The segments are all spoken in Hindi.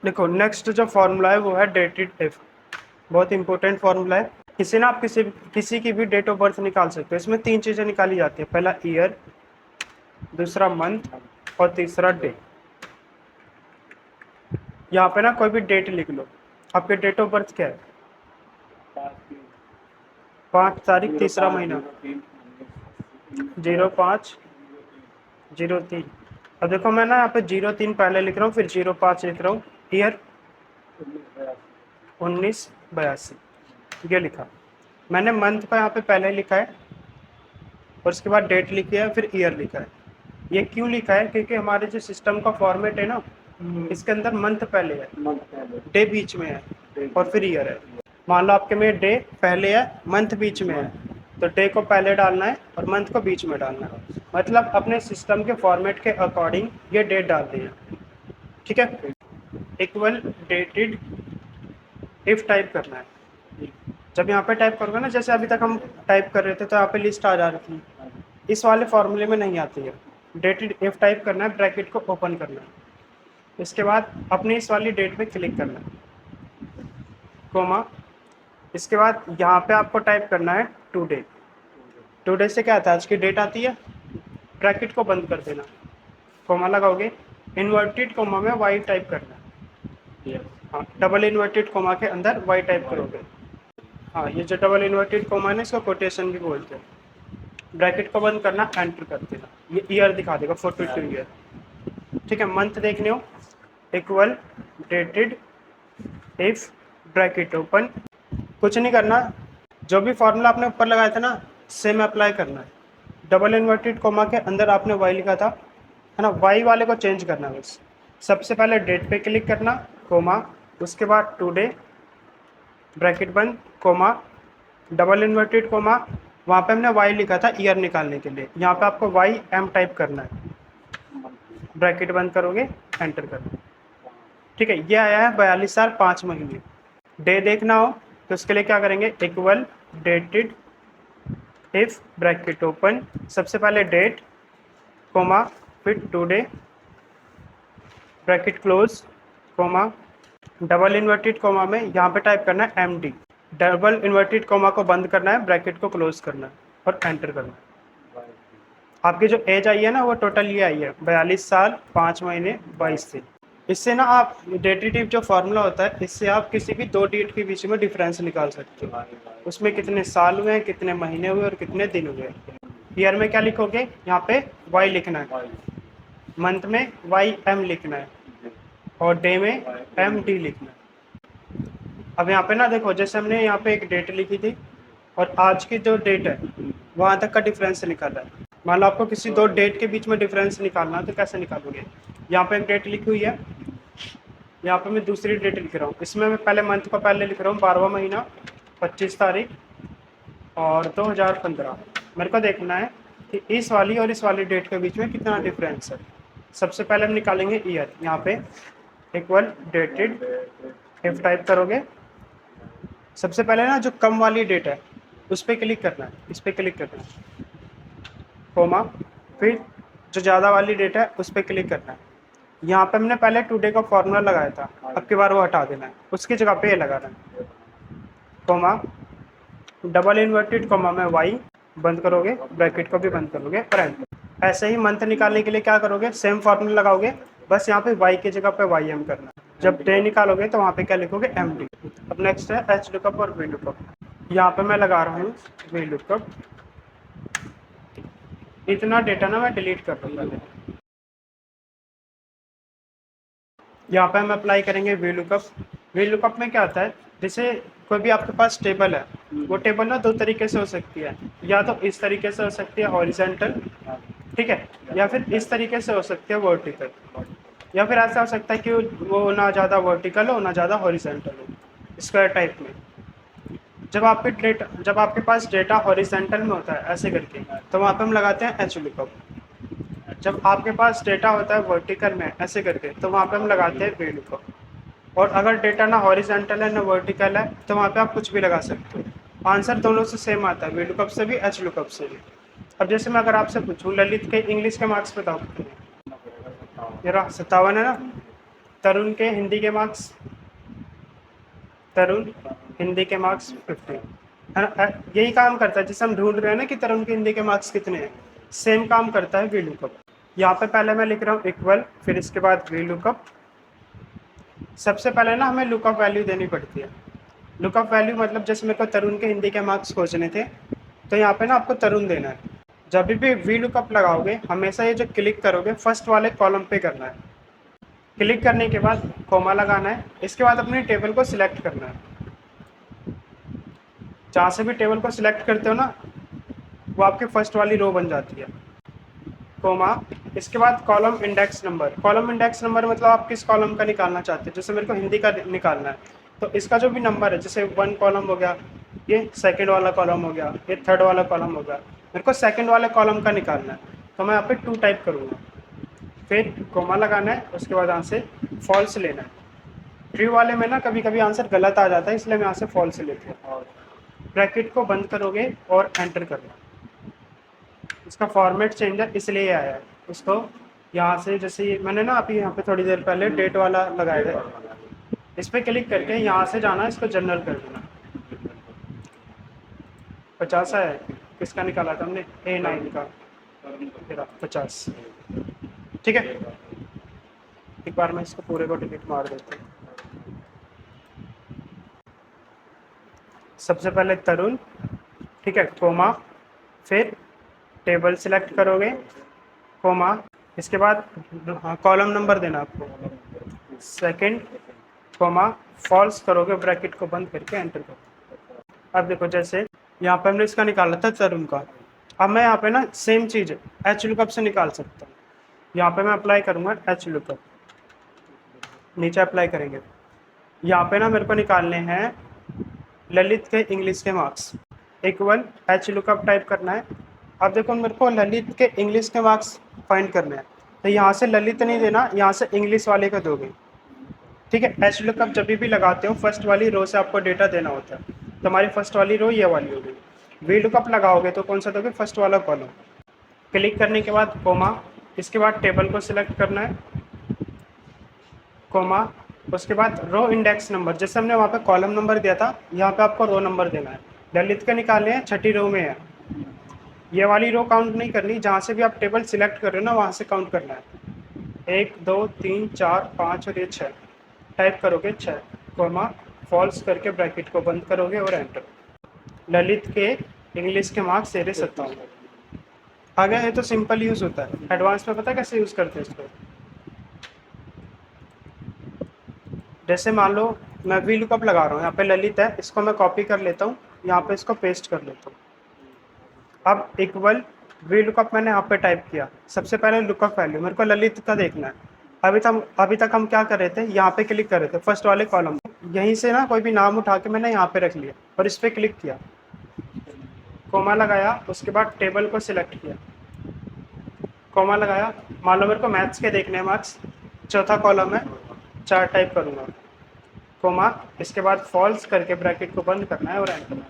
देखो नेक्स्ट जो फॉर्मूला है वो है डेटेड इफ, बहुत इंपॉर्टेंट फॉर्मूला है। इसे ना आप किसी की भी डेट ऑफ बर्थ निकाल सकते हो। इसमें तीन चीजें निकाली जाती है, पहला ईयर, दूसरा मंथ और तीसरा डे। यहाँ पे ना कोई भी डेट लिख लो। आपके डेट ऑफ बर्थ क्या है? 5 तारीख तीसरा महीना 0503। अब देखो मैं ना यहाँ पे 03 पहले लिख रहा हूँ, फिर 05 लिख रहा हूँ। ईयर 1982, ये लिखा। मैंने मंथ का यहाँ पे पहले लिखा है और उसके बाद डेट लिखी है, फिर ईयर लिखा है। ये क्यों लिखा है? क्योंकि हमारे जो सिस्टम का फॉर्मेट है ना, इसके अंदर मंथ पहले है, डे बीच में है और फिर ईयर है। मान लो आपके में डे पहले है, मंथ बीच में है, तो डे को पहले डालना है और मंथ को बीच में डालना है। मतलब अपने सिस्टम के फॉर्मेट के अकॉर्डिंग ये डेट डालनी है, ठीक है। इक्वल डेटेड इफ टाइप करना है। जब यहाँ पे टाइप करोगे ना, जैसे अभी तक हम टाइप कर रहे थे तो यहाँ पे लिस्ट आ जा रही थी, इस वाले फॉर्मूले में नहीं आती है। डेटेड इफ टाइप करना है, ब्रैकेट को ओपन करना है, इसके बाद अपनी इस वाली डेट पे क्लिक करना है, कोमा। इसके बाद यहाँ पे आपको टाइप करना है टुडे। टुडे से क्या आता है? आज की डेट आती है। ब्रैकेट को बंद कर देना, कोमा लगाओगे, इन्वर्टेड कोमा में वाई टाइप करना है। हाँ, डबल इन्वर्टेड कोमा के अंदर वाई टाइप करोगे। हाँ, ये जो डबल इन्वर्टेड कोमा है ना, इसको कोटेशन भी बोलते हैं। ब्रैकेट को बंद करना, एंटर कर देना, ये ईयर दिखा देगा 42 ईयर। ठीक है, मंथ देखने हो, equal dated if bracket open. कुछ नहीं करना, जो भी फॉर्मूला आपने ऊपर लगाया था ना, सेम अप्लाई करना है। डबल इन्वर्टेड कोमा के अंदर आपने वाई लिखा था, है ना, वाई वाले को चेंज करना है बस। सबसे पहले डेट पे क्लिक करना, कोमा, उसके बाद टुडे, ब्रैकेट बंद, कोमा, डबल इन्वर्टेड कोमा, वहाँ पे हमने वाई लिखा था ईयर निकालने के लिए, यहाँ पे आपको वाई एम टाइप करना है, ब्रैकेट बंद करोगे, एंटर करना। ठीक है, ये आया है 42 साल 5 महीने। डे देखना हो तो उसके लिए क्या करेंगे? Equal dated if bracket open, सबसे पहले डेट, कोमा, फिर today, bracket close, comma, double inverted comma में यहाँ पे टाइप करना है M D. Double inverted comma को बंद करना है, ब्रैकेट को क्लोज करना है और एंटर करना है। आपकी जो एज आई है ना, वो टोटल ये आई है 42 साल 5 महीने 22 दिन। इससे ना आप डेटेटिव जो फार्मूला होता है, इससे आप किसी भी दो डेट के बीच में डिफरेंस निकाल सकते हो। उसमें कितने साल हुए, कितने महीने हुए और कितने दिन हुए। ईयर में क्या लिखोगे? यहाँ पे वाई लिखना है, मंथ में वाई एम लिखना है और डे में एम डी लिखना है। अब यहाँ पे ना देखो, जैसे हमने यहाँ पे एक डेट लिखी थी और आज की जो डेट है वहाँ तक का डिफरेंस निकाला है। मान लो आपको किसी दो डेट के बीच में डिफरेंस निकालना है, तो कैसे निकालोगे? यहाँ पे एक डेट लिखी हुई है, यहाँ पे मैं दूसरी डेट लिख रहा हूँ। इसमें मैं पहले मंथ को पहले लिख रहा हूँ 12वां महीना 25 तारीख और 2015। मेरे को देखना है कि इस वाली और इस वाली डेट के बीच में कितना डिफरेंस है। सबसे पहले हम निकालेंगे ईयर, यहाँ पे इक्वल डेटेड इफ टाइप करोगे, सबसे पहले ना जो कम वाली डेट है उस पर क्लिक करना है, इस पर क्लिक करना है, कोमा, फिर जो ज़्यादा वाली डेट है उस पर क्लिक करना है। यहाँ पे हमने पहले टुडे का फॉर्मूला लगाया था, अब की बार वो हटा देना है, उसकी जगह पे ये लगाना है, कोमा, डबल इन्वर्टेड कोमा में वाई, बंद करोगे, ब्रैकेट को भी बंद करोगे और एंटर। ऐसे ही मंथ निकालने के लिए क्या करोगे? सेम फॉर्मूला लगाओगे, बस यहाँ पे वाई की जगह पे वाई एम करना। जब डे निकालोगे तो वहाँ पे क्या लिखोगे? M D. अब नेक्स्ट है एच लुकअप और वी लुकअप। यहाँ पे मैं लगा रहा हूँ वी लुकअप। इतना डेटा ना मैं डिलीट कर दूंगा। यहाँ पे हम अप्लाई करेंगे वी लुकअप। वी लुकअप में क्या आता है? जैसे कोई भी आपके पास टेबल है, वो टेबल ना दो तरीके से हो सकती है, या तो इस तरीके से हो सकती है हॉरिजॉन्टल, ठीक है, या फिर इस तरीके से हो सकती है वर्टिकल, या फिर ऐसा हो सकता है कि वो ना ज़्यादा वर्टिकल हो ना ज़्यादा हॉरिजॉन्टल हो, स्क्वायर टाइप में। जब आपके पास डेटा हॉरिजॉन्टल में होता है ऐसे करके, तो वहाँ पे हम लगाते हैं एच लुकअप। जब आपके पास डेटा होता है वर्टिकल में ऐसे करके, तो वहाँ पे हम लगाते हैं वी लुकअप। और अगर डेटा ना हॉरिजॉन्टल है ना वर्टिकल है, तो वहाँ पे आप कुछ भी लगा सकते हो। आंसर दोनों से सेम आता है, वी लुकअप से भी एच लुकअप से भी। अब जैसे मैं अगर आपसे पूछूँ ललित के इंग्लिश के मार्क्स बताओ कितने? ये रहा 57 है ना। तरुण के हिंदी के मार्क्स, तरुण हिंदी के मार्क्स 50 है ना। यही काम करता है जिसे हम ढूंढ रहे हैं ना कि तरुण के हिंदी के मार्क्स कितने हैं, सेम काम करता है वी लुकअप। यहाँ पे पहले मैं लिख रहा हूँ इक्वल, फिर इसके बाद वी लुकअप। सबसे पहले ना हमें लुकअप वैल्यू देनी पड़ती है। लुकअप वैल्यू मतलब जैसे मेरे को तरुण के हिंदी के मार्क्स खोजने थे, तो यहाँ पे ना आपको तरुण देना है। जब भी वी लुकअप लगाओगे हमेशा ये जो क्लिक करोगे फर्स्ट वाले कॉलम पे करना है। क्लिक करने के बाद कोमा लगाना है, इसके बाद अपने टेबल को सिलेक्ट करना है। जहाँ से भी टेबल को सिलेक्ट करते हो ना वो आपकी फर्स्ट वाली रो बन जाती है। कोमा, इसके बाद column index number. Column index number मतलब आप किस कॉलम का निकालना चाहते हैं। जैसे मेरे को हिंदी का निकालना है, तो इसका जो भी नंबर है, जैसे 1 कॉलम हो गया, ये सेकंड वाला कॉलम हो गया, ये थर्ड वाला कॉलम हो गया, मेरे को सेकंड वाले कॉलम का निकालना है, तो मैं यहाँ पे 2 टाइप करूँगा, फिर कोमा लगाना है, उसके बाद यहाँ से फॉल्स लेना है। ट्रू वाले में ना कभी कभी आंसर गलत आ जाता है, इसलिए मैं यहाँ से फॉल्स लेते हैं। ब्रैकेट को बंद करोगे और एंटर करना। इसका फॉर्मेट चेंज है इसलिए आया है। इसको यहाँ से जैसे मैंने ना अभी यहाँ पे थोड़ी देर पहले डेट वाला लगाया था, इस पर क्लिक करके यहाँ से जाना, इसको जनरल कर देना। 50 है, किसका निकाला था हमने, A9 का, 50। ठीक है, एक बार मैं इसको पूरे को डिलीट मार देता हूँ। सबसे पहले तरुण, ठीक है, कोमा, फिर टेबल सिलेक्ट करोगे, कोमा, इसके बाद कॉलम नंबर देना आपको, सेकंड, कोमा, फॉल्स करोगे, ब्रैकेट को बंद करके एंटर करो। अब देखो जैसे यहाँ पे हमने इसका निकाला था तरुण का, अब मैं यहाँ पे ना सेम चीज़ एच लुकअप से निकाल सकता हूँ। यहाँ पे मैं अप्लाई करूँगा एच लुकअप, नीचे अप्लाई करेंगे। यहाँ पे ना मेरे को निकालने हैं ललित के इंग्लिश के marks, equal H lookup type करना है। अब देखो मेरे को ललित के इंग्लिश के मार्क्स फाइंड करने हैं, तो यहाँ से ललित नहीं देना, यहाँ से इंग्लिश वाले का दोगे। ठीक है, एच लुकअप जब भी लगाते हो फर्स्ट वाली रो से आपको डेटा देना होता है, तो हमारी फर्स्ट वाली रो ये वाली होगी। वी लुकअप लगाओगे तो कौन सा दोगे, फर्स्ट वाला कॉलम। क्लिक करने के बाद कोमा, इसके बाद टेबल को सिलेक्ट करना है, कोमा, उसके बाद रो इंडेक्स नंबर, जैसे हमने वहाँ पे कॉलम नंबर दिया था यहाँ पे आपको रो नंबर देना है। ललित के निकालने हैं, छठी रो में है, ये वाली रो काउंट नहीं करनी, जहाँ से भी आप टेबल सिलेक्ट कर रहे हो ना वहाँ से काउंट करना है। 1 2 3 4 5 और ये 6 टाइप करोगे, 6, कोमा, फॉल्स करके ब्रैकेट को बंद करोगे और एंटर। ललित के इंग्लिश के मार्क्स तेरे 57 आ गया। ये तो सिंपल यूज़ होता है, एडवांस में पता है कैसे यूज़ करते हैं इसको। जैसे मान लो मैं वी लुकअप लगा रहा हूँ, यहाँ पे ललित है, इसको मैं कॉपी कर लेता हूँ, यहाँ पे इसको पेस्ट कर लेता हूँ। अब इक्वल वी लुकअप मैंने यहाँ पे टाइप किया, सबसे पहले लुकअप वैल्यू मेरे को ललित का देखना है। अभी तक हम क्या कर रहे थे, यहाँ पे क्लिक कर रहे थे फर्स्ट वाले कॉलम, यहीं से ना कोई भी नाम उठा के मैंने यहाँ पे रख लिया और इस पर क्लिक किया, कोमा लगाया, उसके बाद टेबल को सिलेक्ट किया, कोमा लगाया। मान लो मेरे को मैथ्स के देखने हैं मार्क्स, चौथा कॉलम है, 4 टाइप करूँगा, कोमा, इसके बाद फॉल्स करके ब्रैकेट को बंद करना है और एंटर।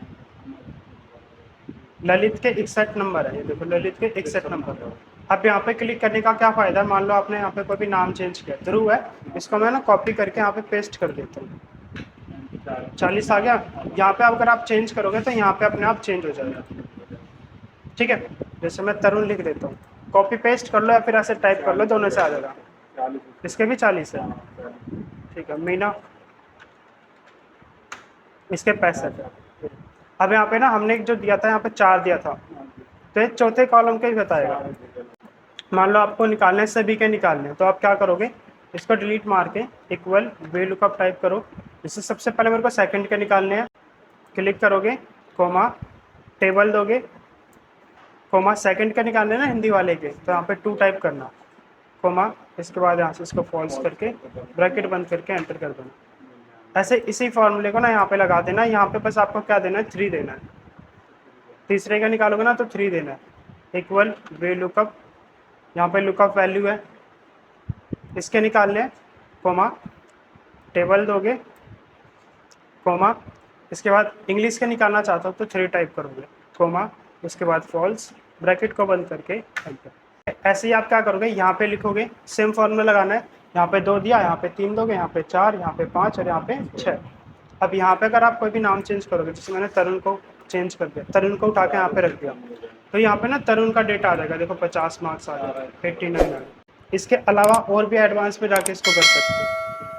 ललित के 61 नंबर है, ये देखो ललित के 61 नंबर है। अब यहाँ पे क्लिक करने का क्या फ़ायदा है, मान लो आपने यहाँ पे कोई भी नाम चेंज किया, ध्रुव है, इसको मैं ना कॉपी करके यहाँ पे पेस्ट कर देता हूँ, 40 आ गया। यहाँ पे अगर आप चेंज करोगे तो यहाँ पे अपने आप चेंज हो जाएगा। ठीक है, जैसे मैं तरुण लिख देता हूँ, कॉपी पेस्ट कर लो या फिर ऐसे टाइप कर लो, दोनों से आ जाएगा। इसके भी 40 है, ठीक है। मीना, इसके 65 है। अब यहाँ पे ना हमने जो दिया था यहाँ पे 4 दिया था, तो ये चौथे कॉलम का ही बताएगा। मान लो आपको निकालने सभी के निकालने, तो आप क्या करोगे, इसको डिलीट मार के इक्वल वी लुकअप टाइप करो। इससे सबसे पहले मेरे को सेकंड के निकालने हैं, क्लिक करोगे, कोमा, टेबल दोगे, कोमा, सेकंड के निकालने ना हिंदी वाले के, तो यहाँ पे 2 टाइप करना, कोमा, इसके बाद यहाँ से इसको फॉल्स करके ब्रैकेट बंद करके एंटर कर देना। ऐसे इसी फॉर्मूले को ना यहाँ पे लगा देना, यहाँ पे बस आपको क्या देना है, 3 देना है। तीसरे का निकालोगे ना तो 3 देना है, इक्वल वी लुकअप, यहाँ पे लुकअप वैल्यू है, इसके निकालने हैं, कोमा, टेबल दोगे, कोमा, इसके बाद इंग्लिश के निकालना चाहता हो तो 3 टाइप करोगे, कोमा, उसके बाद फॉल्स, ब्रैकेट को बंद करके एंटर। ऐसे ही आप क्या करोगे, यहाँ पे लिखोगे, सेम फॉर्मूला लगाना है, यहाँ पे 2 दिया, यहाँ पे 3 दोगे, यहाँ पे 4, यहाँ पे 5 और यहाँ पे 6। अब यहाँ पे अगर आप कोई भी नाम चेंज करोगे, जैसे मैंने तरुण को चेंज कर दिया, तरुण को उठा के यहाँ पे रख दिया, तो यहाँ पे ना तरुण का डेटा आ जाएगा। देखो 50 मार्क्स आ जाएगा, 89 आ गए। इसके अलावा और भी एडवांस में जाके इसको कर सकते हो।